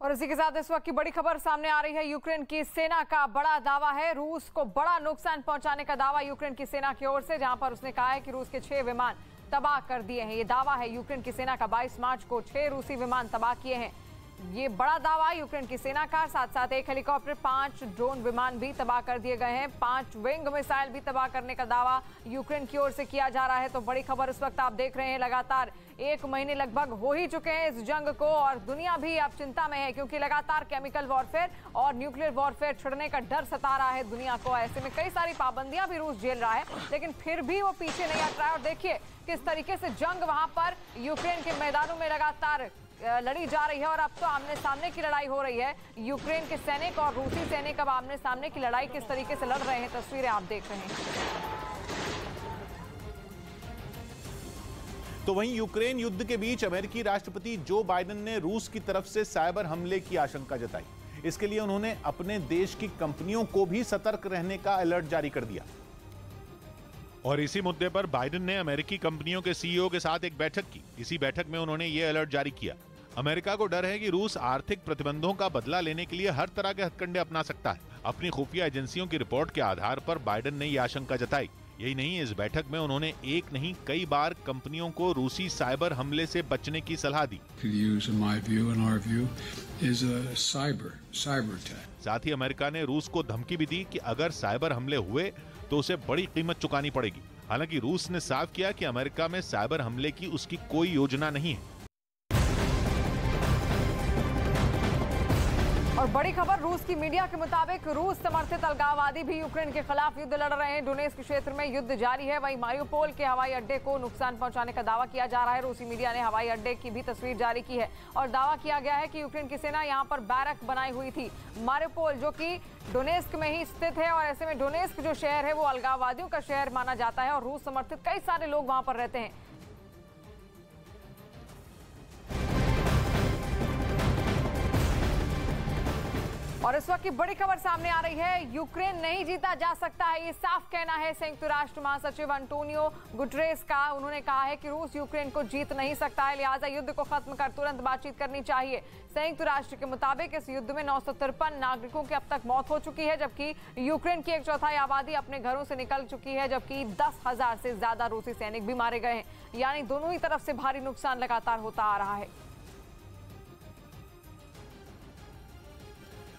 और इसी के साथ इस वक्त की बड़ी खबर सामने आ रही है। यूक्रेन की सेना का बड़ा दावा है, रूस को बड़ा नुकसान पहुंचाने का दावा यूक्रेन की सेना की ओर से, जहां पर उसने कहा है कि रूस के 6 विमान तबाह कर दिए हैं। ये दावा है यूक्रेन की सेना का। 22 मार्च को 6 रूसी विमान तबाह किए हैं। ये बड़ा दावा यूक्रेन की सेना का। साथ साथ 1 हेलीकॉप्टर, 5 ड्रोन विमान भी तबाह कर दिए गए हैं। 5 विंग मिसाइल भी तबाह करने का दावा यूक्रेन की ओर से किया जा रहा है। तो बड़ी खबर इस वक्त आप देख रहे हैं। लगातार 1 महीने लगभग हो ही चुके हैं इस जंग को, और दुनिया भी अब चिंता में है, क्योंकि लगातार केमिकल वॉरफेयर और न्यूक्लियर वॉरफेयर छिड़ने का डर सता रहा है दुनिया को। ऐसे में कई सारी पाबंदियां भी रूस झेल रहा है, लेकिन फिर भी वो पीछे नहीं हट रहा है। और देखिए किस तरीके से जंग वहां पर यूक्रेन के मैदानों में लगातार लड़ी जा रही है। और अब तो आमने सामने की लड़ाई हो रही है। यूक्रेन के सैनिक और रूसी सैनिक अब आमने सामने की लड़ाई किस तरीके से लड़ रहे हैं, तस्वीरें आप देख रहे हैं। तो वहीं यूक्रेन युद्ध के बीच अमेरिकी राष्ट्रपति जो बाइडेन ने रूस की तरफ से साइबर हमले की आशंका जताई। इसके लिए उन्होंने अपने देश की कंपनियों को भी सतर्क रहने का अलर्ट जारी कर दिया। और इसी मुद्दे पर बाइडेन ने अमेरिकी कंपनियों के सीईओ के साथ एक बैठक की। इसी बैठक में उन्होंने ये अलर्ट जारी किया। अमेरिका को डर है कि रूस आर्थिक प्रतिबंधों का बदला लेने के लिए हर तरह के हथकंडे अपना सकता है। अपनी खुफिया एजेंसियों की रिपोर्ट के आधार पर बाइडेन ने ये आशंका जताई। यही नहीं, इस बैठक में उन्होंने एक नहीं कई बार कंपनियों को रूसी साइबर हमले से बचने की सलाह दी। साथ ही अमेरिका ने रूस को धमकी भी दी कि अगर साइबर हमले हुए तो उसे बड़ी कीमत चुकानी पड़ेगी। हालांकि रूस ने साफ किया कि अमेरिका में साइबर हमले की उसकी कोई योजना नहीं है। और बड़ी खबर रूस की मीडिया के मुताबिक रूस समर्थित अलगाववादी भी यूक्रेन के खिलाफ युद्ध लड़ रहे हैं। डोनेत्स्क क्षेत्र में युद्ध जारी है। वहीं मारिउपोल के हवाई अड्डे को नुकसान पहुंचाने का दावा किया जा रहा है। रूसी मीडिया ने हवाई अड्डे की भी तस्वीर जारी की है और दावा किया गया है कि यूक्रेन की सेना यहां पर बैरक बनाई हुई थी। मारिउपोल जो कि डोनेत्स्क में ही स्थित है, और ऐसे में डोनेत्स्क जो शहर है वो अलगाववादियों का शहर माना जाता है और रूस समर्थित कई सारे लोग वहां पर रहते हैं। और इस वक्त की बड़ी खबर सामने आ रही है। यूक्रेन नहीं जीता जा सकता है, ये साफ कहना है संयुक्त राष्ट्र महासचिव अंटोनियो गुटेरेस का। उन्होंने कहा है कि रूस यूक्रेन को जीत नहीं सकता है, लिहाजा युद्ध को खत्म कर तुरंत बातचीत करनी चाहिए। संयुक्त राष्ट्र के मुताबिक इस युद्ध में 953 नागरिकों की अब तक मौत हो चुकी है, जबकि यूक्रेन की 1/4 आबादी अपने घरों से निकल चुकी है, जबकि 10,000 से ज्यादा रूसी सैनिक भी मारे गए हैं। यानी दोनों ही तरफ से भारी नुकसान लगातार होता आ रहा है।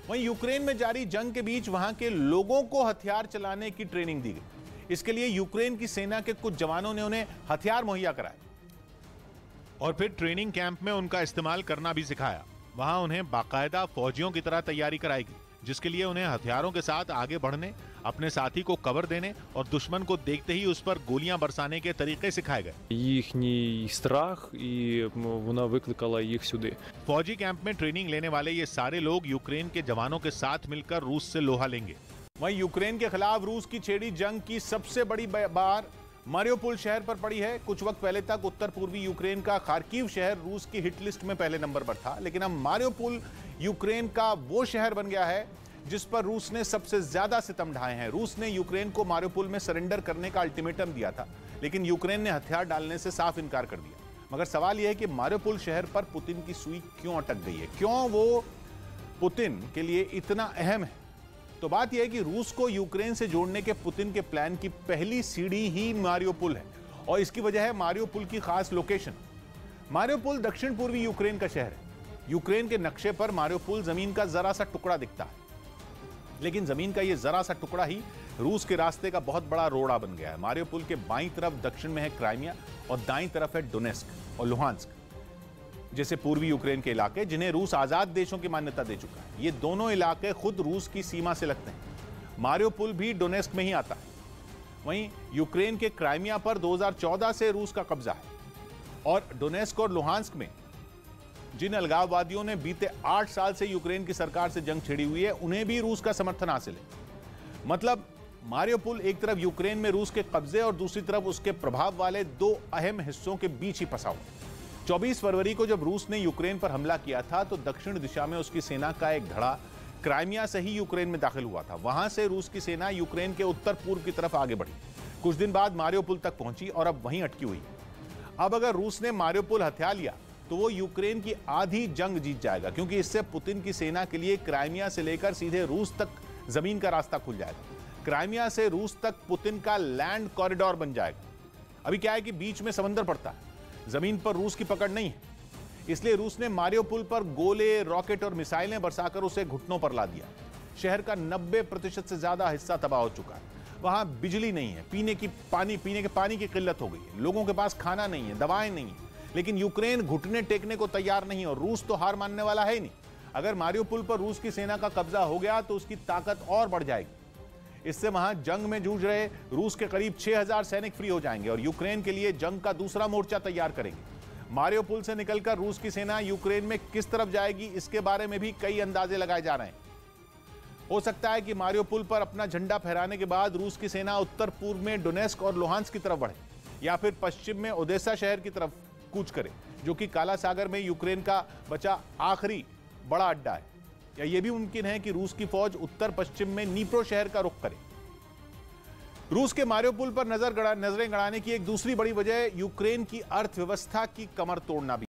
वहीं यूक्रेन में जारी जंग के बीच वहां के लोगों को हथियार चलाने की ट्रेनिंग दी गई। इसके लिए यूक्रेन की सेना के कुछ जवानों ने उन्हें हथियार मुहैया कराए और फिर ट्रेनिंग कैंप में उनका इस्तेमाल करना भी सिखाया। वहां उन्हें बाकायदा फौजियों की तरह तैयारी कराई गई, जिसके लिए उन्हें हथियारों के साथ आगे बढ़ने, अपने साथी को कवर देने और दुश्मन को देखते ही उस पर गोलियां बरसाने के तरीके सिखाए गए। Їхній страх, і вона викликала їх сюди. फौजी कैंप में ट्रेनिंग लेने वाले ये सारे लोग यूक्रेन के जवानों के साथ मिलकर रूस से लोहा लेंगे। वहीं यूक्रेन के खिलाफ रूस की छेड़ी जंग की सबसे बड़ी बार मारिउपोल शहर पर पड़ी है। कुछ वक्त पहले तक उत्तर पूर्वी यूक्रेन का खार्किव शहर रूस की हिट लिस्ट में पहले नंबर पर था, लेकिन अब मारिउपोल यूक्रेन का वो शहर बन गया है जिस पर रूस ने सबसे ज्यादा सितम ढाए हैं। रूस ने यूक्रेन को मारिउपोल में सरेंडर करने का अल्टीमेटम दिया था, लेकिन यूक्रेन ने हथियार डालने से साफ इनकार कर दिया। मगर सवाल यह है कि मारिउपोल शहर पर पुतिन की सुई क्यों अटक गई है, क्यों वो पुतिन के लिए इतना अहम है। तो बात यह है कि रूस को यूक्रेन से जोड़ने के पुतिन के प्लान की पहली सीढ़ी ही मारिउपोल है, और इसकी वजह है मारिउपोल की खास लोकेशन। मारिउपोल दक्षिण पूर्वी यूक्रेन का शहर है। यूक्रेन के नक्शे पर मारिउपोल जमीन का जरा सा टुकड़ा दिखता है, लेकिन जमीन का यह जरा सा टुकड़ा ही रूस के रास्ते का बहुत बड़ा रोड़ा बन गया है। मारिउपोल के बाईं तरफ दक्षिण में है क्राइमिया और दाईं तरफ है डोनेत्स्क और लुहांस्क जैसे पूर्वी यूक्रेन के इलाके, जिन्हें रूस आजाद देशों की मान्यता दे चुका है। ये दोनों इलाके खुद रूस की सीमा से लगते हैं। मारिउपोल भी डोनेत्स्क में ही आता है। वहीं यूक्रेन के क्राइमिया पर 2014 से रूस का कब्जा है, और डोनेत्स्क और लुहांस्क में जिन अलगाववादियों ने बीते 8 साल से यूक्रेन की सरकार से जंग छेड़ी हुई है, उन्हें भी रूस का समर्थन हासिल है। मतलब मारिउपोल एक तरफ यूक्रेन में रूस के कब्जे और दूसरी तरफ उसके प्रभाव वाले दो अहम हिस्सों के बीच ही फंसा हुआ। 24 फरवरी को जब रूस ने यूक्रेन पर हमला किया था, तो दक्षिण दिशा में उसकी सेना का एक धड़ा क्राइमिया से ही यूक्रेन में दाखिल हुआ था। वहां से रूस की सेना यूक्रेन के उत्तर पूर्व की तरफ आगे बढ़ी, कुछ दिन बाद मारिउपोल तक पहुंची और अब वहीं अटकी हुई। अब अगर रूस ने मारिउपोल हथिया लिया तो वो यूक्रेन की आधी जंग जीत जाएगा, क्योंकि इससे पुतिन की सेना के लिए क्राइमिया से लेकर सीधे रूस तक जमीन का रास्ता खुल जाएगा। क्राइमिया से रूस तक पुतिन का लैंड कॉरिडोर बन जाएगा। अभी क्या है कि बीच में समंदर पड़ता है, जमीन पर रूस की पकड़ नहीं है, इसलिए रूस ने मारियोपोल पर गोले, रॉकेट और मिसाइलें बरसाकर उसे घुटनों पर ला दिया। शहर का 90% से ज्यादा हिस्सा तबाह हो चुका है। वहां बिजली नहीं है, पीने के पानी की किल्लत हो गई है, लोगों के पास खाना नहीं है, दवाएं नहीं है। लेकिन यूक्रेन घुटने टेकने को तैयार नहीं, और रूस तो हार मानने वाला है ही नहीं। अगर मारियोपोल पर रूस की सेना का कब्जा हो गया तो उसकी ताकत और बढ़ जाएगी। इससे वहां जंग में जूझ रहे रूस के करीब 6000 सैनिक फ्री हो जाएंगे और यूक्रेन के लिए जंग का दूसरा मोर्चा तैयार करेंगे। मारियोपोल से निकलकर रूस की सेना यूक्रेन में किस तरफ जाएगी, इसके बारे में भी कई अंदाजे लगाए जा रहे हैं। हो सकता है कि मारियोपोल पर अपना झंडा फहराने के बाद रूस की सेना उत्तर पूर्व में डोनेस्क और लुहांस्क की तरफ बढ़े, या फिर पश्चिम में ओदेसा शहर की तरफ कूच करे, जो कि काला सागर में यूक्रेन का बचा आखिरी बड़ा अड्डा है। या यह भी मुमकिन है कि रूस की फौज उत्तर पश्चिम में नीप्रो शहर का रुख करे। रूस के मारियोपोल पर नजरें गड़ाने की एक दूसरी बड़ी वजह यूक्रेन की अर्थव्यवस्था की कमर तोड़ना भी